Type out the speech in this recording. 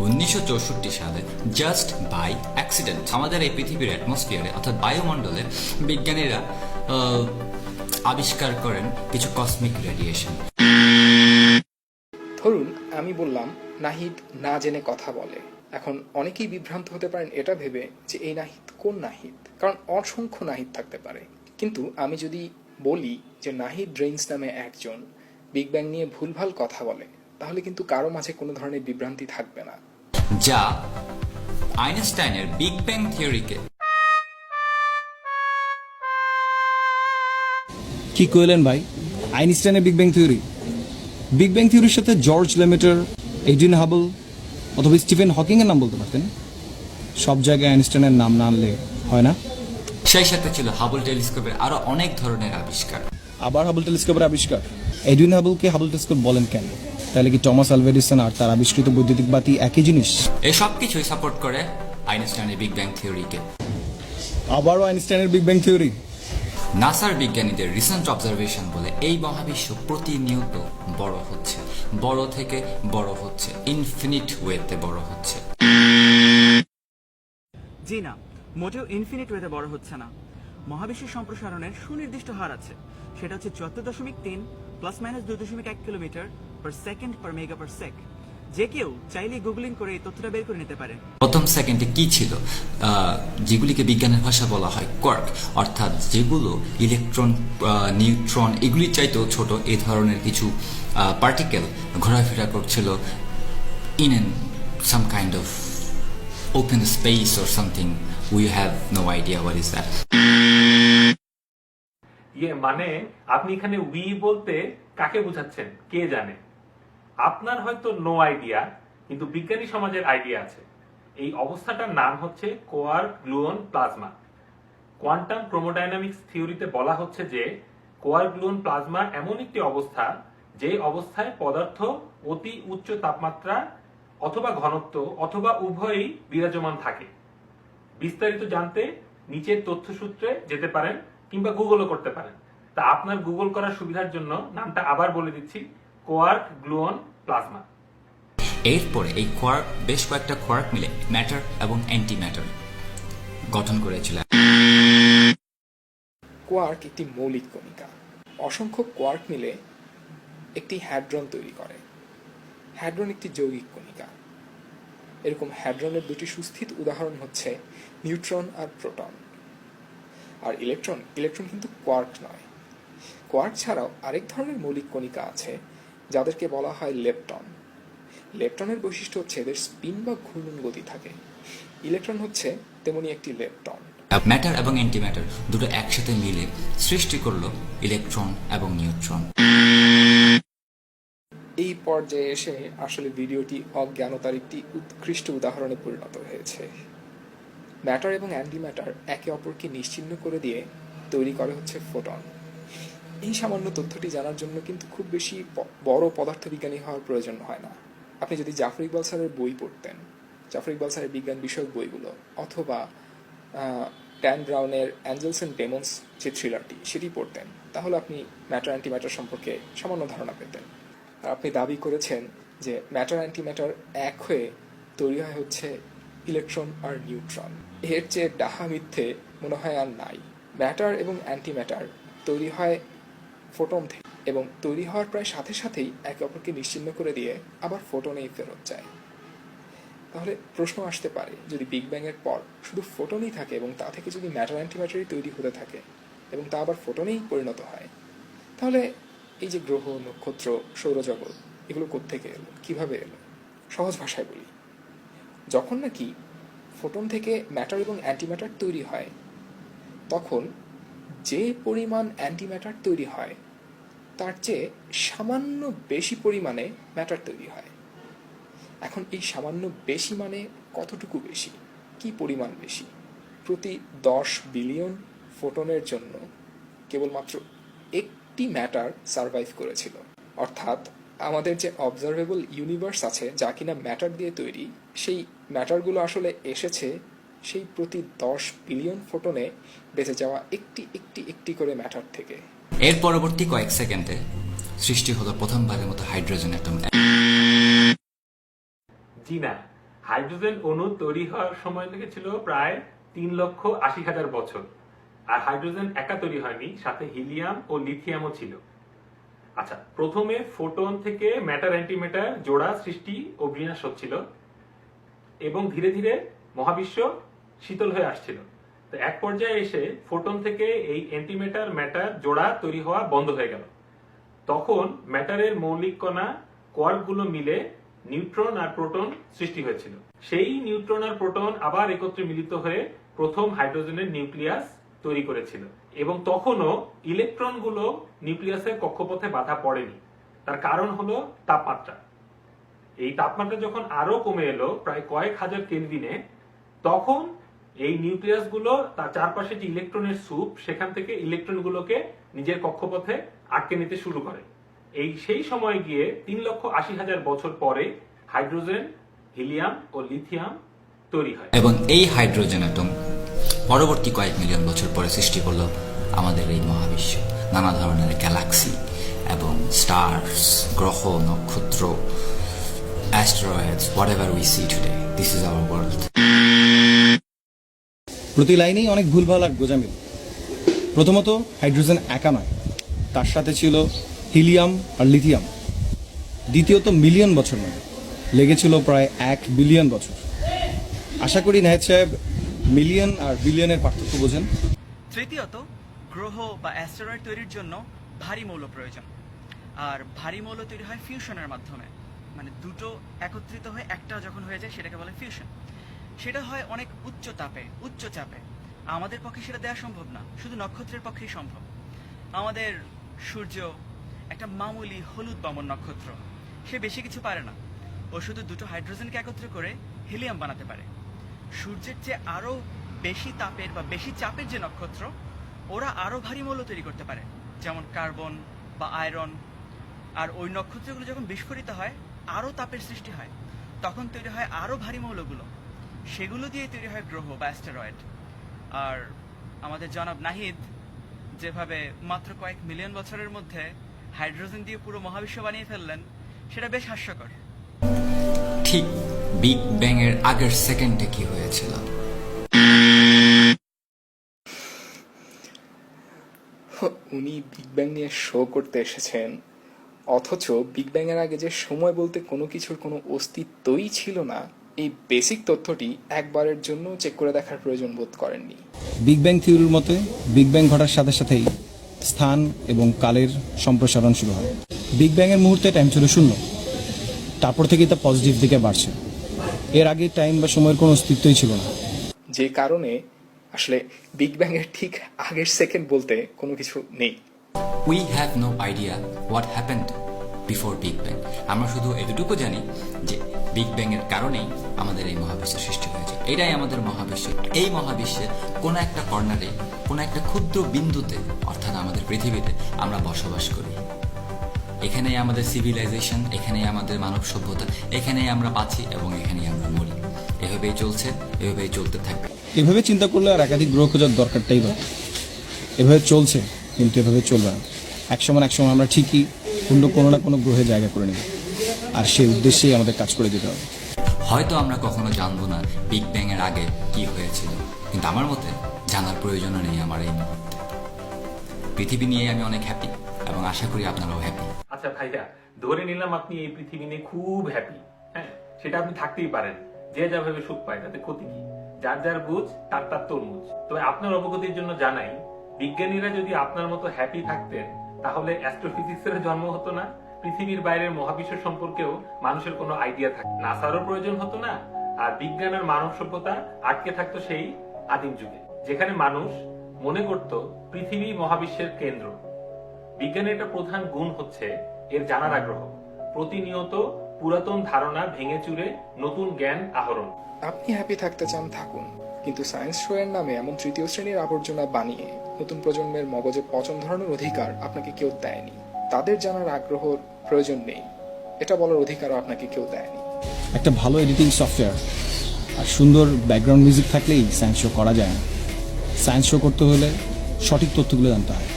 1964 সালে just by accident আমাদের এই পৃথিবীর অ্যাটমসফিয়ারে অর্থাৎ বায়ুমণ্ডলে বিজ্ঞানীরা আবিষ্কার করেন কিছু কসমিক রেডিয়েশন। ধরুন আমি বললাম নাহিদ না জেনে কথা বলে। এখন অনেকেই বিভ্রান্ত হতে পারেন এটা ভেবে যে এই নাহিদ কোন নাহিদ, কারণ অসংখ্য নাহিদ থাকতে পারে। কিন্তু আমি যদি বলি যে নাহিদ রেইন্স নামে একজন বিগ ব্যাং নিয়ে ভুলভাল কথা বলে, তাহলে কিন্তু কারো মাঝে কোনো ধরনের বিভ্রান্তি থাকবে না, যা আইনস্টাইনের বিগ ব্যাং থিওরিকে। কি কইলেন ভাই? আইনস্টাইনের big bang theory? Big bang থিওরির সাথে জর্জ লেমেটার, এডুইন হাবল অথবা স্টিফেন হকিং এর নাম বলতে পারতেন। সব জায়গায় আইনস্টাইনের নাম না আনলে হয় না। সেই সাথে ছিল হাবল টেলিস্কোপের আরো অনেক ধরনের আবিষ্কার। আবার হাবল টেলিস্কোপের আবিষ্কার। এডুইন হাবলকে হাবল টেলিস্কোপ বলেন কেন? তাহলে কি টমাস আলভা এডিসন আর তার আবিষ্কৃত বৈদ্যুতিক বাতি একই জিনিস? এই সব কিছুই সাপোর্ট করে আইনস্টাইনের বিগ ব্যাং থিওরিকে। আবারও আইনস্টাইনের বিগ ব্যাং থিওরি। নাসার বিজ্ঞানীদের রিসেন্ট অবজারভেশন বলে এই মহাবিশ্ব প্রতিনিয়ত বড় হচ্ছে, বড় থেকে বড় হচ্ছে, ইনফিনিট ওয়েতে বড় হচ্ছে। জি না, মোটেও ইনফিনিট ওয়েতে বড় হচ্ছে না। মহাবিশ্বের সম্প্রসারণের সুনির্দিষ্ট হার আছে, সেটা হচ্ছে 14.3 ± 2.1 kilometre per second per mega parsec. যে কেউ চাইলে গুগলিং করে এই তথ্যটা বের করে নিতে পারে। প্রথম সেকেন্ডে কি ছিল? যেগুলিকে বিজ্ঞানের ভাষা বলা হয় কোয়ার্ক, অর্থাৎ যেগুলো ইলেকট্রন, নিউট্রন এগুলি চাইতেও ছোট এই ধরনের কিছু পার্টিকেল ঘোরাফেরা করছিল in some kind of open space or something. We have no idea what is that. মানে আপনি এখানে উই বলতে কাকে বোঝাচ্ছেন কে জানে? আপনার হয়তো নো আইডিয়া, কিন্তু বিজ্ঞানী সমাজের আইডিয়া আছে। এই অবস্থাটার নাম হচ্ছে কোয়ার্ক গ্লুয়ন প্লাজমা। কোয়ান্টাম ক্রোমোডাইনামিক্স থিওরিতে বলা হচ্ছে যে কোয়ার্ক গ্লুয়ন প্লাজমা এমন একটি অবস্থা যে অবস্থায় পদার্থ অতি উচ্চ তাপমাত্রা অথবা ঘনত্ব অথবা উভয়ই বিরাজমান থাকে। বিস্তারিত জানতে নিচের তথ্যসূত্রে যেতে পারেন কিংবা গুগলও করতে পারেন। তা আপনার গুগল করার সুবিধার জন্য নামটা আবার বলে দিচ্ছি, কোয়ার্ক গ্লুয়ন প্লাজমা। এরপরে এই কোয়ার্ক, বেশ কয়েকটা কোয়ার্ক মিলে ম্যাটার এবং অ্যান্টি ম্যাটার গঠন করেছিল। কোয়ার্ক একটি মৌলিক কণিকা। অসংখ্য কোয়ার্ক মিলে একটি হ্যাড্রন তৈরি করে। হ্যাড্রন একটি যৌগিক কণিকা। এরকম হ্যাড্রনের দুটি সুস্থিত উদাহরণ হচ্ছে নিউট্রন আর প্রোটন। আর ইলেকট্রন কিন্তু কোয়ার্ক নয়। কোয়ার্ক ছাড়াও আরেক ধরনের মৌলিক কণিকা আছে যাদেরকে বলা হয় লেপটন। লেপটনের বৈশিষ্ট্য হচ্ছে এদের স্পিন বা ঘূর্ণন গতি থাকে। ইলেকট্রন হচ্ছে তেমনি একটি লেপটন। ম্যাটার এবং অ্যান্টি ম্যাটার দুটো একসাথে মিলে সৃষ্টি করলো ইলেকট্রন এবং নিউট্রন। এই পর্যায়ে এসে আসলে ভিডিওটি অজ্ঞানতার একটি উৎকৃষ্ট উদাহরণে পরিণত হয়েছে। ম্যাটার এবং অ্যান্টি ম্যাটার একে অপরকে নিশ্চিহ্ন করে দিয়ে তৈরি করে হচ্ছে ফোটন। এই সামান্য তথ্যটি জানার জন্য কিন্তু খুব বেশি বড় পদার্থবিজ্ঞানী হওয়ার প্রয়োজন হয় না। আপনি যদি জাফর ইকবাল স্যারের বই পড়তেন, জাফর ইকবাল স্যারের বিজ্ঞান বিষয়ক বইগুলো, অথবা ড্যান ব্রাউনের অ্যাঞ্জেলস অ্যান্ড ডেমন্স যে থ্রিলারটি সেটি পড়তেন, তাহলে আপনি ম্যাটার অ্যান্টি ম্যাটার সম্পর্কে সামান্য ধারণা পেতেন। আর আপনি দাবি করেছেন যে ম্যাটার অ্যান্টি ম্যাটার এক হয়ে তৈরি হয় হচ্ছে ইলেকট্রন আর নিউট্রন। এর চেয়ে ডাহা মিথ্যে মনে হয় আর নাই। ম্যাটার এবং অ্যান্টি ম্যাটার তৈরি হয় ফোটন থেকে, এবং তৈরি হওয়ার প্রায় সাথে সাথেই একে অপরকে নিশ্চিহ্ন করে দিয়ে আবার ফোটনেই ফেরত যায়। তাহলে প্রশ্ন আসতে পারে, যদি বিগ ব্যাং এর পর শুধু ফোটনই থাকে এবং তা থেকে যদি ম্যাটার অ্যান্টি ম্যাটারই তৈরি হতে থাকে এবং তা আবার ফোটনেই পরিণত হয়, তাহলে এই যে গ্রহ, নক্ষত্র, সৌরজগৎ এগুলো কোত্থেকে এলো, কিভাবে এলো? সহজ ভাষায় বলি, যখন নাকি ফোটন থেকে ম্যাটার এবং অ্যান্টি ম্যাটার তৈরি হয়, তখন যে পরিমাণ অ্যান্টি ম্যাটার তৈরি হয় তার চেয়ে সামান্য বেশি পরিমাণে ম্যাটার তৈরি হয়। এখন এই সামান্য বেশি মানে কতটুকু বেশি, কি পরিমাণ বেশি? প্রতি 10 বিলিয়ন ফোটনের জন্য কেবলমাত্র একটি ম্যাটার সারভাইভ করেছিল। অর্থাৎ আমাদের যে অবজারভেবল ইউনিভার্স আছে যা কিনা ম্যাটার দিয়ে তৈরি, সেই ম্যাটারগুলো আসলে এসেছে সেই প্রতি 10 বিলিয়ন ফোটনে বেঁচে যাওয়া একটি একটি একটি করে ম্যাটার থেকে। এর পরবর্তী কয়েক সেকেন্ডে সৃষ্টি হলো প্রথমবারের মতো হাইড্রোজেন অ্যাটম। জি না, হাইড্রোজেন অণু তৈরি হওয়ার সময় লেগেছিল প্রায় 3,80,000 বছর। আর হাইড্রোজেন একা তৈরি হয়নি, সাথে হিলিয়াম ও লিথিয়ামও ছিল। আচ্ছা, প্রথমে ফোটন থেকে ম্যাটার অ্যান্টিম্যাটার জোড়া সৃষ্টি ও বিনাশ হচ্ছিল এবং ধীরে ধীরে মহাবিশ্ব শীতল হয়ে আসছিল। তো এক পর্যায়ে এসে ফোটন থেকে এই অ্যান্টিম্যাটার ম্যাটার জোড়া তৈরি হওয়া বন্ধ হয়ে গেল। তখন ম্যাটারের মৌলিক কণা কোয়ার্কগুলো মিলে নিউট্রন আর প্রোটন সৃষ্টি হয়েছিল। সেই নিউট্রন আর প্রোটন আবার একত্রে মিলিত হয়ে প্রথম হাইড্রোজেনের নিউক্লিয়াস তৈরি করেছিল। এবং তখনও ইলেকট্রনগুলো নিউক্লিয়াসের কক্ষপথে বাধা পড়েনি। তার কারণ হলো তাপমাত্রা। এই তাপমাত্রা যখন আরো কমে এলো প্রায় কয়েক হাজার কেলভিনে, তখন এই নিউক্লিয়াসগুলো তার চারপাশে যে ইলেকট্রনের স্তূপ, সেখান থেকে ইলেকট্রনগুলোকে নিজের কক্ষপথে আটকে নিতে শুরু করে। সেই সময় গিয়ে 3,80,000 বছর পরে হাইড্রোজেন, হিলিয়াম ও লিথিয়াম তৈরি হয়। এবং এই হাইড্রোজেন অ্যাটম পরবর্তী কয়েক মিলিয়ন বছর পরে সৃষ্টি করলো আমাদের এই মহাবিশ্ব, নানা ধরনের গ্যালাক্সি এবং স্টার্স, গ্রহ, নক্ষত্র, asteroids, whatever we see today, this is our world. প্রতি লাইনেই অনেক ভুলভাল আর গোজামিল। প্রথমত, হাইড্রোজেন একা নয়, তার সাথে ছিল হিলিয়াম আর লিথিয়াম। দ্বিতীয়ত, মিলিয়ন বছর নয়, লেগেছিল প্রায় 1 বিলিয়ন বছর। আশা করি নাহিদ সাহেব মিলিয়ন আর বিলিয়নের পার্থক্য বোঝেন। তৃতীয়ত, গ্রহ বা অ্যাস্টেরয়েড তৈরির জন্য ভারী মৌল প্রয়োজন। আর ভারী মৌল তৈরি হয় ফিউশনের মাধ্যমে, মানে দুটো একত্রিত হয়ে একটা যখন হয়ে যায় সেটাকে বলে ফিউশন। সেটা হয় অনেক উচ্চ তাপে, উচ্চ চাপে। আমাদের পক্ষে সেটা দেওয়া সম্ভব না, শুধু নক্ষত্রের পক্ষেই সম্ভব। আমাদের সূর্য একটা মামুলি হলুদ বামন নক্ষত্র, সে বেশি কিছু পারে না। ও শুধু দুটো হাইড্রোজেনকে একত্র করে হিলিয়াম বানাতে পারে। সূর্যের চেয়ে আরো বেশি তাপের বা বেশি চাপের যে নক্ষত্র, ওরা আরো ভারী মৌল তৈরি করতে পারে, যেমন কার্বন বা আয়রন। আর ওই নক্ষত্রগুলো যখন বিস্ফোরিত হয়, আরো তাপের সৃষ্টি হয়, তখন তৈরি হয় আরো ভারী মৌলগুলো। সেগুলো দিয়ে তৈরি হয় গ্রহ বা অ্যাস্টেরয়েড। আর আমাদের জনাব নাহিদ যেভাবে মাত্র কয়েক মিলিয়ন বছরের মধ্যে হাইড্রোজেন দিয়ে পুরো মহাবিশ্ব বানিয়ে ফেললেন, সেটা বেশ হাস্যকর। ঠিক বিগ ব্যাং এর আগের সেকেন্ডে কি হয়েছিল? উনি বিগ ব্যাং নিয়ে শো করতে এসেছেন, অথচ বিগ ব্যাং এর আগে যে সময় বলতে কোনো কিছুর কোনো অস্তিত্বই ছিল না, এই বেসিক তথ্যটি একবারের জন্য চেক করে দেখার প্রয়োজন বোধ করেননি। বিগ ব্যাং থিওরির মতে বিগ ব্যাং ঘটার সাথে সাথেই স্থান এবং কালের সম্প্রসারণ শুরু হয়। বিগ ব্যাং এর মুহূর্তে টাইম ছিল 0, তারপর থেকেই তা পজিটিভ দিকে বাড়ছে। এর আগে টাইম বা সময়ের কোনো অস্তিত্বই ছিল না, যে কারণে আসলে বিগ ব্যাং এর ঠিক আগের সেকেন্ড বলতে কোনো কিছু নেই। We have no idea what happened before big bang. আমরা শুধু এতটুকু জানি যে বিগ ব্যাং এর কারণেই আমাদের এই মহাবিশ্বের সৃষ্টি হয়েছে। এটাই আমাদের মহাবিশ্ব। এই মহাবিশ্বের কোনো একটা কর্নারে, কোনো একটা ক্ষুদ্র বিন্দুতে, অর্থাৎ আমাদের পৃথিবীতে আমরা বসবাস করি। এখানেই আমাদের সিভিলাইজেশন, এখানেই আমাদের মানব সভ্যতা, এখানেই আমরা বাঁচি এবং এখানেই আমরা মরি। এভাবেই চলছে, এভাবেই চলতে থাকবে। এভাবে চিন্তা করলে আর একাধিক গ্রহ খোঁজার দরকারটাই বা। এভাবে চলছে, কিন্তু এভাবে চলবে না। একসময় আমরা ঠিকই অন্য কোনো না কোনো গ্রহে জায়গা করে নেব, আর সেই উদ্দেশ্যেই আমাদের কাজ করে যেতে হবে। হয়তো আমরা কখনো জানবো না বিগ ব্যাং এর আগে কি হয়েছিল, কিন্তু আমার মতে জানার প্রয়োজনও নেই আমার এই মুহূর্তে। পৃথিবী নিয়ে আমি অনেক হ্যাপি এবং আশা করি আপনারাও হ্যাপি। আচ্ছা ভাইয়া, ধরে নিলাম আপনি এই পৃথিবী নিয়ে খুব হ্যাপি। হ্যাঁ, সেটা আপনি থাকতেই পারেন। যে যা ভাবে সুখ পায় তাতে ক্ষতি কি? যার যার বুঝ তার তার তরমুজ। তবে আপনার অবগতির জন্য জানাই, বিজ্ঞানীরা যদি আপনার মতো হ্যাপি থাকতেন, তাহলে অ্যাস্ট্রোফিজিক্সের জন্ম হতো না, পৃথিবীর বাইরের মহাবিশ্ব সম্পর্কেও মানুষের কোনো আইডিয়া থাকে, নাসারও প্রয়োজন হতো না, আর বিজ্ঞান আর মানব সভ্যতা আটকে থাকতো সেই আদিম যুগে, যেখানে মানুষ মনে করত পৃথিবী মহাবিশ্বের কেন্দ্র। বিজ্ঞানের একটা প্রধান গুণ হচ্ছে এর জানার আগ্রহ, প্রতিনিয়ত পুরাতন ধারণা ভেঙে চুরে নতুন জ্ঞান আহরণ। আপনি হ্যাপি থাকতে চান, থাকুন, কিন্তু সায়েন্স শো এর নামে এমন তৃতীয় শ্রেণীর আবর্জনা বানিয়ে নতুন প্রজন্মের মগজে পচন ধরানোর অধিকার আপনাকে কেউ দেয়নি। তাদের জানার আগ্রহর প্রয়োজন নেই, এটা বলার অধিকারও আপনাকে কেউ দেয়নি। একটা ভালো এডিটিং সফটওয়্যার আর সুন্দর ব্যাকগ্রাউন্ড মিউজিক থাকলেই সায়েন্স শো করা যায় না। সায়েন্স শো করতে হলে সঠিক তথ্যগুলো জানতে হয়।